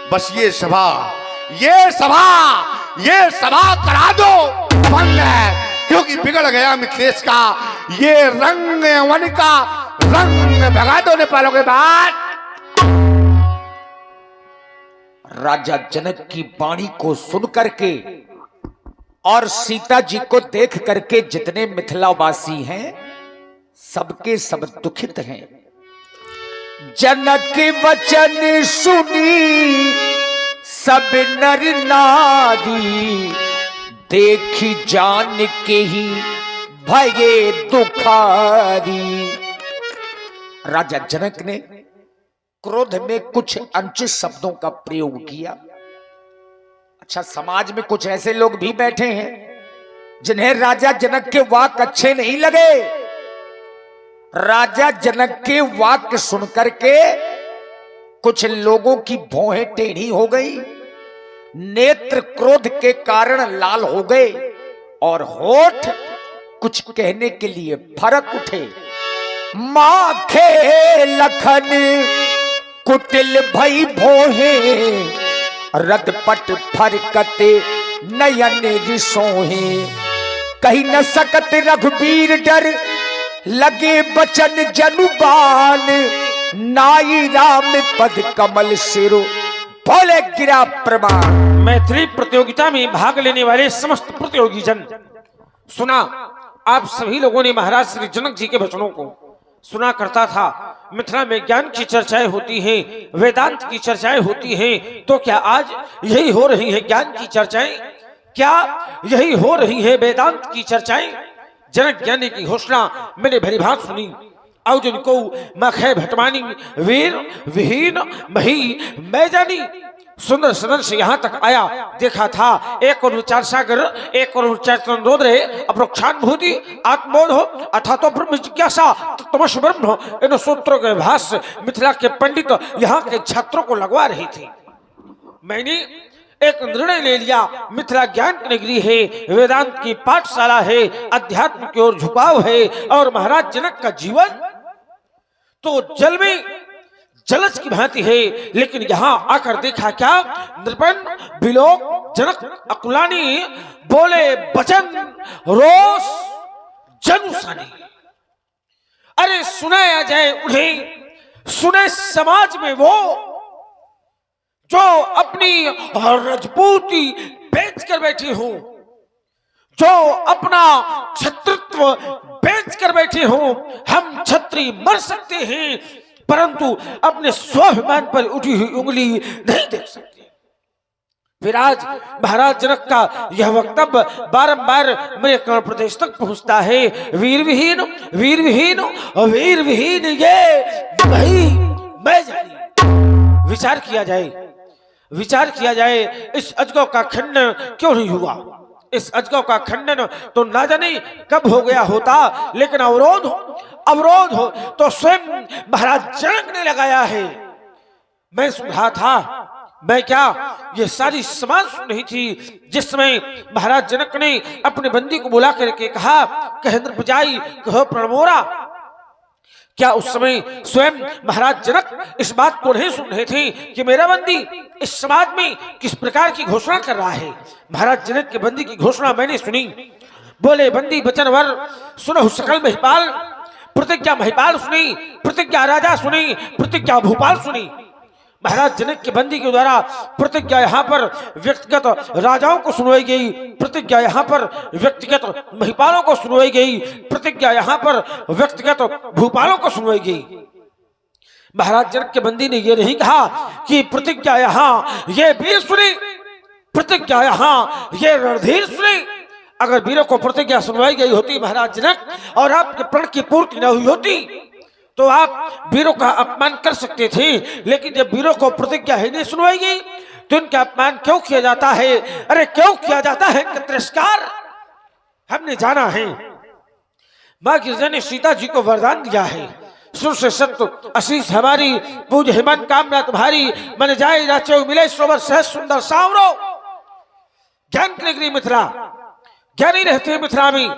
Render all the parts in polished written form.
बस ये सभा करा दो बंद है, क्योंकि बिगड़ गया मिथिलेश का ये रंग वन का रंग भगा दो नेपालों के बाद। राजा जनक की वाणी को सुन करके और सीता जी को देख करके जितने मिथिलावासी हैं सबके सब दुखित हैं। जनक वचन सुनी सब नर नारी, देखी जान के ही भये दुखारी। राजा जनक ने क्रोध में कुछ अनुचित शब्दों का प्रयोग किया। अच्छा, समाज में कुछ ऐसे लोग भी बैठे हैं जिन्हें राजा जनक के वाक्य अच्छे नहीं लगे। राजा जनक के वाक्य सुनकर के कुछ लोगों की भौहें टेढ़ी हो गई, नेत्र क्रोध के कारण लाल हो गए और होठ कुछ कहने के लिए फरक उठे। माखे लखन कुटिल भई भोहे, रदपट फरकते नयन रिसोहे। कही न सकत रघुबीर डर, लगे बचन जनुबान। नाई राम पद कमल सिरो, बोले गिरा प्रमाण। मैथिली प्रतियोगिता में भाग लेने वाले समस्त प्रतियोगी जन, सुना आप सभी लोगों ने महाराज श्री जनक जी के वचनों को सुना करता था। मिथिला में ज्ञान की चर्चाएं होती हैं, वेदांत की चर्चाएं होती हैं, तो क्या आज यही हो रही है ज्ञान की चर्चाएं? क्या यही हो रही है वेदांत की चर्चाएं? जनक ज्ञानी की घोषणा मैंने भली भांति सुनी। और जिनको मखे भटमानी वीर विहीन मही मैं जानी। सुंदर सदन से यहाँ तक आया, देखा था एक और विचार सागर, एक और विचार रोद्रे, अपरोक्षानुभूति, आत्मबोध हो अथा तो ब्रह्म जिज्ञासा, तमस ब्रह्म, इन सूत्रों के भाष्य मिथिला के पंडित यहाँ के छात्रों को लगवा रही थी। मैंने एक निर्णय ले लिया, मिथिला ज्ञान की नगरी है, वेदांत की पाठशाला है, अध्यात्म की ओर झुकाव है और महाराज जनक का जीवन तो जल में जलज की भांति है। लेकिन यहां आकर देखा क्या, नृपन बिलोक जनक अकुलानी बोले बचन रोष जनुसानी। अरे सुनाया जाए उन्हें, सुने समाज में वो जो अपनी राजपूती बेच कर बैठे हो, जो अपना छत्रत्व बेच कर बैठे हो। हम छत्री मर सकते हैं परंतु अपने स्वाभिमान पर उठी हुई उंगली नहीं देख सकते। फिर आज महाराज जनक का यह वक्तव्य बारंबार मेरे कर्ण प्रदेश तक पहुंचता है। वीर विहीन वीर विहीन वीर विहीन ये भाई मैं जानी। विचार किया जाए इस अजगव का खंडन क्यों नहीं हुआ? इस अजगव का खंडन तो ना जाने कब हो गया होता, लेकिन अवरोध हो तो स्वयं महाराज जनक ने लगाया है। मैं सुन रहा था, मैं क्या ये सारी समाज सुन रही थी, जिसमें महाराज जनक ने अपने बंदी को बुला करके कहा, कहेंद्र बजाई कहो प्रणमोरा। क्या उस समय स्वयं महाराज जनक इस बात को नहीं सुन रहे थे कि मेरा बंदी इस समाज में किस प्रकार की घोषणा कर रहा है? महाराज जनक के बंदी की घोषणा मैंने सुनी। बोले बंदी वचनवर सुनहु सकल महिपाल, प्रतिज्ञा महिपाल सुनी, प्रतिज्ञा राजा सुनी, प्रतिज्ञा भूपाल सुनी। महाराज जनक के बंदी के द्वारा प्रतिज्ञा यहाँ पर व्यक्तिगत राजाओं को सुनवाई गई, प्रतिज्ञा यहाँ पर व्यक्तिगत महिपालों को सुनवाई गई, प्रतिज्ञा यहाँ पर व्यक्तिगत भूपालों को सुनवाई गई। महाराज जनक के बंदी ने यह नहीं कहा कि प्रतिज्ञा यहाँ ये वीर सुनी, प्रतिज्ञा यहाँ ये रणधीर सुनी। अगर वीरों को प्रतिज्ञा सुनवाई गई होती महाराज जनक, और आपके प्रण की पूर्ति न हुई होती, तो आप वीरों का अपमान कर सकते थे। लेकिन जब वीरों को प्रतिज्ञा ही नहीं सुनवाई गई तो इनका अपमान क्यों किया जाता है? अरे क्यों किया जाता है इनका तिरस्कार? हमने जाना है माँ गिरजा ने सीता जी को वरदान दिया है, सुर से सत्य आशीष हमारी, पूज हिमन कामना तुम्हारी, मन जाए राचो मिले सोवर सहज सुंदर सावरो। ज्ञान की नगरी मिथिला, ज्ञानी रहते हैं मिथिला में।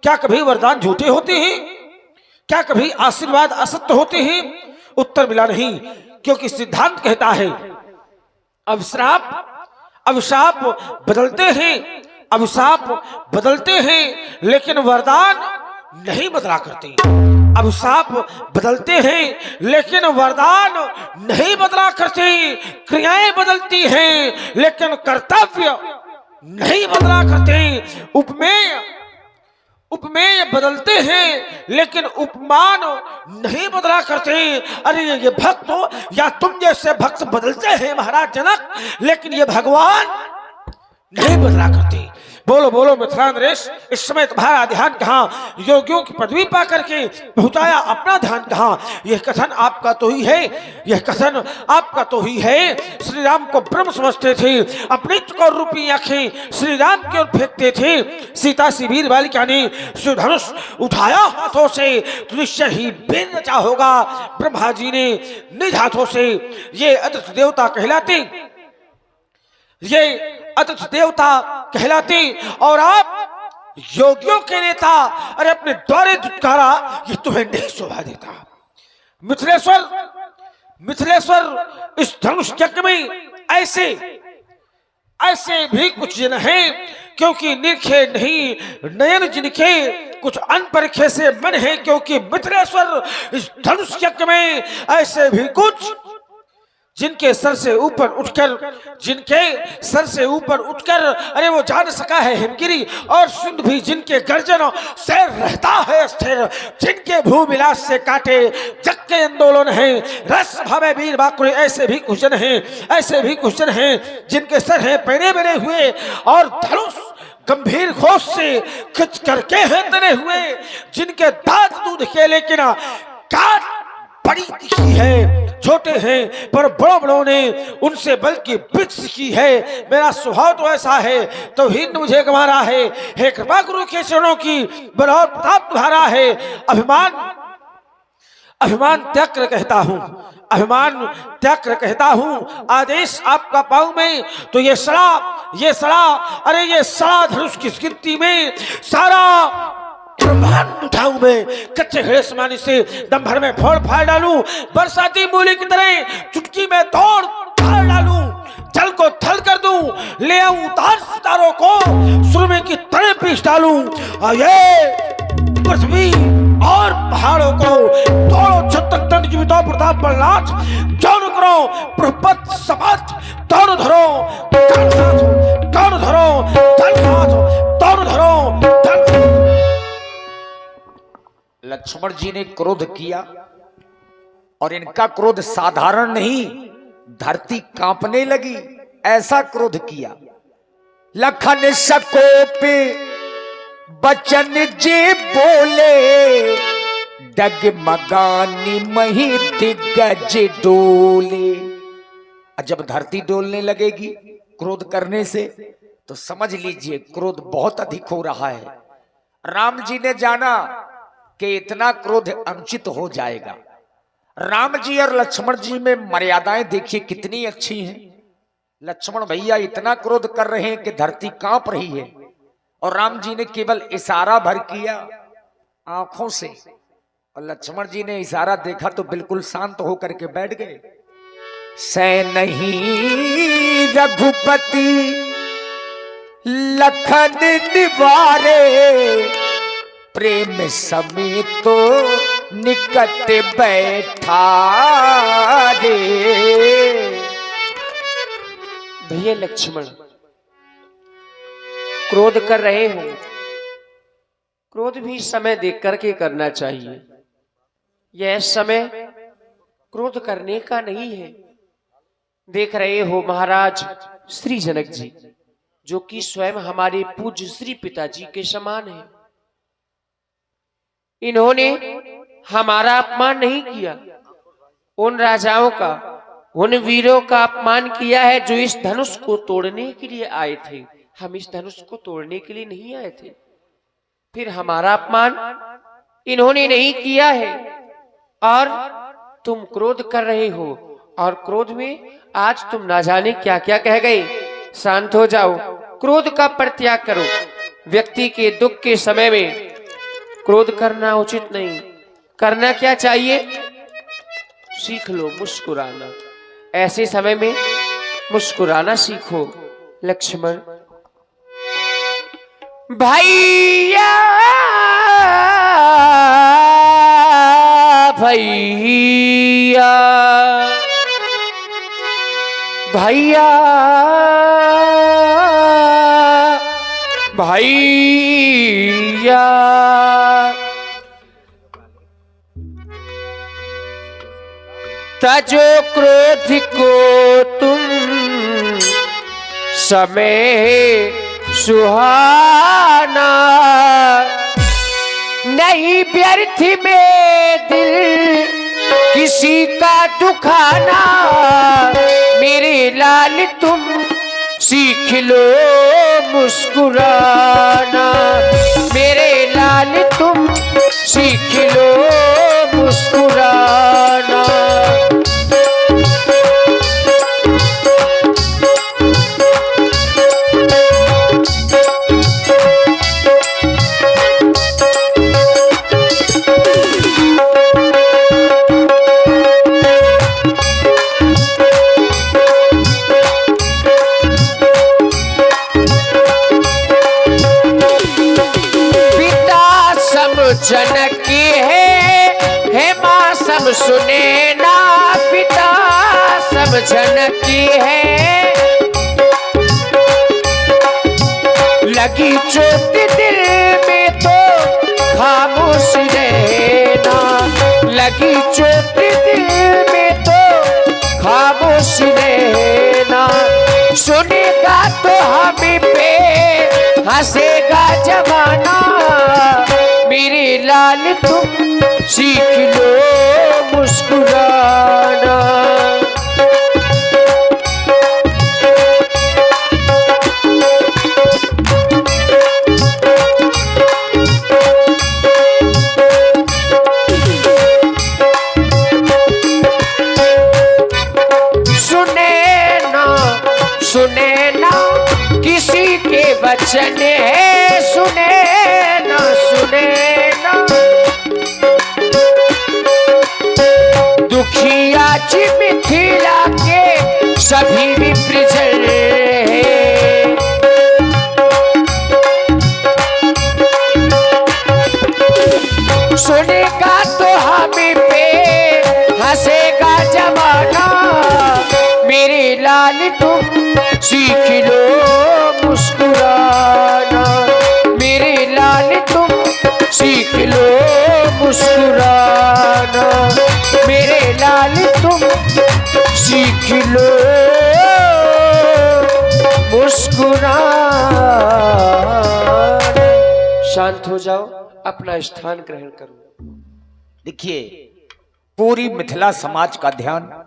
क्या कभी वरदान झूठे होते हैं? क्या कभी आशीर्वाद असत्य होते हैं? उत्तर मिला नहीं, क्योंकि सिद्धांत कहता है अभिशाप बदलते हैं, अभिशाप बदलते हैं, लेकिन वरदान नहीं बदला करते। अभिशाप बदलते हैं लेकिन वरदान नहीं बदला करते। क्रियाएं बदलती हैं लेकिन कर्तव्य नहीं बदला करते। उपमेय बदलते हैं लेकिन उपमान नहीं बदला करते। अरे ये भक्त या तुम जैसे भक्त बदलते हैं महाराज जनक, लेकिन ये भगवान नहीं बदला करते। बोलो बोलो मिथिला नरेश, इस समय तुम्हारा ध्यान कहाँ? योगियों की पदवी पा करके पहुंचाया अपना ध्यान कहाँ? यह कथन आपका तो ही है, यह कथन आपका तो ही है। श्री राम को ब्रह्म समझते थे, अपनी चकोर रूपी आंखें श्री राम की ओर फेंकते थे। सीता सी वीर बालिका ने धनुष उठाया हाथों से तो निश्चय ही वीर रचा होगा। ब्रह्मा जी ने निज हाथों से ये अतिथि देवता कहलाते, ये अतिथि देवता कहलाते, और आप योगियों के नेता, अरे अपने द्वारे दुत्कारा, ये तुम्हें नहीं शोभा देता। मिथिलेश्वर इस धनुष यज्ञ में ऐसे भी कुछ जन हैं, क्योंकि निरखे नहीं नयन जिनके, कुछ अनपरखे से मन है, क्योंकि मिथिलेश्वर इस धनुष यज्ञ में ऐसे भी कुछ जिनके सर से ऊपर उठकर अरे वो जान सका है हिमगिरी, और सुन भी जिनके गर्जन से रहता है स्थिर, जिनके भूविलास से काटे जग के आंदोलन है रस भावे वीर बाकुरे। ऐसे भी कुछ जन हैं जिनके सर हैं पहने बने हुए और धनुष गंभीर घोष से खिंच करके हैं तने हुए, जिनके दांत दूध के लेकिन काट बड़ी तीखी है, छोटे हैं पर बड़ों ने उनसे बल्कि बिच सीखी है। मेरा स्वभाव तो ऐसा है तो हिंद मुझे गंवारा है, हे कृपा गुरु के चरणों की बलौर प्रताप तुम्हारा है। अभिमान त्याग कर कहता हूँ, आदेश आपका पाऊं मैं तो ये सड़ा धनुष की गिनती में सारा ब्रह्मांड उठाऊं मैं, कच्चे घड़े समाने से दम भर में फोड़ फाड़ डालूं, बरसाती मूली की तरह चुटकी में तोड़ फाड़ डालूं, जल को थल कर दूं, ले आऊं उतार सितारों को सुरमे की तरह पीस डालूं, ये पृथ्वी और पहाड़ों को तोड़ो छतक दंड जीवितो प्रताप बलनाथ, जौन करो प्रपत सपत तौर धरो लक्ष्मण जी ने क्रोध किया, और इनका क्रोध साधारण नहीं, धरती कांपने लगी, ऐसा क्रोध किया। लखन सकोप बचन जे बोले, डगमगानी मही दिग्गज डोले। जब धरती डोलने लगेगी क्रोध करने से, तो समझ लीजिए क्रोध बहुत अधिक हो रहा है। राम जी ने जाना कि इतना क्रोध अनुचित हो जाएगा। राम जी और लक्ष्मण जी में मर्यादाएं देखिए कितनी अच्छी हैं। लक्ष्मण भैया इतना क्रोध कर रहे हैं कि धरती कांप रही है, और राम जी ने केवल इशारा भर किया आंखों से, और लक्ष्मण जी ने इशारा देखा तो बिल्कुल शांत होकर के बैठ गए। सै नहीं रघुपति लखन निवारे, प्रेम समेत तो निकट बैठा रे। भैया लक्ष्मण क्रोध कर रहे हो, क्रोध भी समय देख करके करना चाहिए। यह समय क्रोध करने का नहीं है। देख रहे हो महाराज श्री जनक जी, जो कि स्वयं हमारे पूज्य श्री पिताजी के समान है, इन्होंने हमारा अपमान नहीं किया, उन राजाओं का, उन वीरों का अपमान किया है जो इस धनुष को तोड़ने के लिए आए थे। हम इस धनुष को तोड़ने के लिए नहीं आए थे। फिर हमारा अपमान इन्होंने नहीं किया है, और तुम क्रोध कर रहे हो, और क्रोध में आज तुम ना जाने क्या क्या कह गए। शांत हो जाओ, क्रोध का परित्याग करो। व्यक्ति के दुख के समय में क्रोध करना उचित नहीं। करना क्या चाहिए? सीख लो मुस्कुराना। ऐसे समय में मुस्कुराना सीखो लक्ष्मण। भैया भैया भैया भैया तजो क्रोध को तुम समय सुहाना, नहीं व्यर्थ में दिल किसी का दुखाना। मेरे लाल तुम सीख लो मुस्कुराना, मेरे लाल तुम सीख लो मुस्कुराना। जनक है माँ सब सुने ना, पिता सब जनक है। लगी चोट दिल में तो खामोश रहना, लगी चोट दिल में तो खामोश रहना। सुनेगा तो हम पे हंसेगा जमाना, मेरे लाल तुम सीख लो मुस्कुराना। सुने ना किसी के वचन है, सुने ना दुखिया जी मिथिला के सभी विप्रजन है। सुनेगा तो हम पे हंसेगा जमाना, मेरे लाल तुम सीख लो मुस्कुराना, मेरे लाल तुम सीख लो मुस्कुराना, मेरे लाल तुम सीख लो मुस्कुराना। शांत हो जाओ, अपना स्थान ग्रहण करो। देखिए, पूरी मिथिला समाज का ध्यान